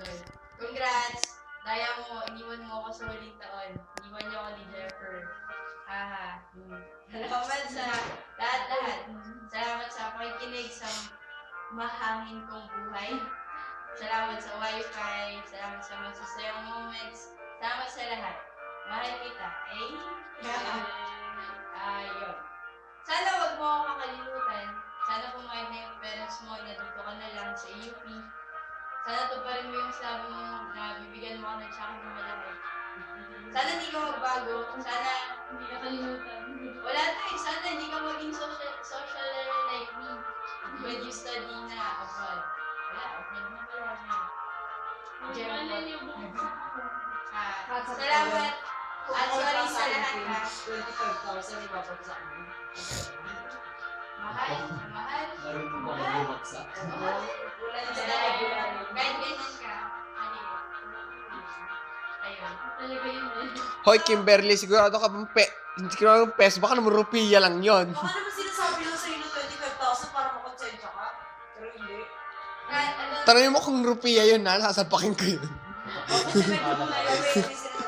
doon. Congrats! Daya mo, iniwan mo ako sa huling taon. Iniwan niyo ako ni Jeffer. Haha. Salamat sa lahat-lahat. Salamat sa pakikinig sa mahangin kong buhay. Salamat sa wifi. Salamat sa masasayang moments. Salamat sa lahat. Mahal kita. Ayun. Sana wag mo ako kakalimutan. Sana pumayag na yung parents mo na dito ka na lang sa UP. Sana tuparin mo yung sabi mo na bibigyan mo ako ng tsaka ng malaki. Sana hindi ka magbago. Sana Hindi ka kalimutan. wala tayo. Sana hindi ka maging social like me. When you study na abroad. Wala, abroad na pala. Ano yung bukas? Salamat. At sorry sa lahat ha. 25,000 ipapag sa akin. Mahal. Meron po ba kayo bumagsak? Mahal. Kahit ganyan ka. Ayun. Talaga yun eh. Hoy, Kimberly, sigurado ka bang hindi ka naman peso, baka naman rupiya lang yon. Baka naman sinasabi lang sa'yo na 25,000 para makonsensya ka. Pero hindi. Tanongin mo kung rupiya yun na, sasapakin ko yun. Kasi medyo malayo, hindi sinasabi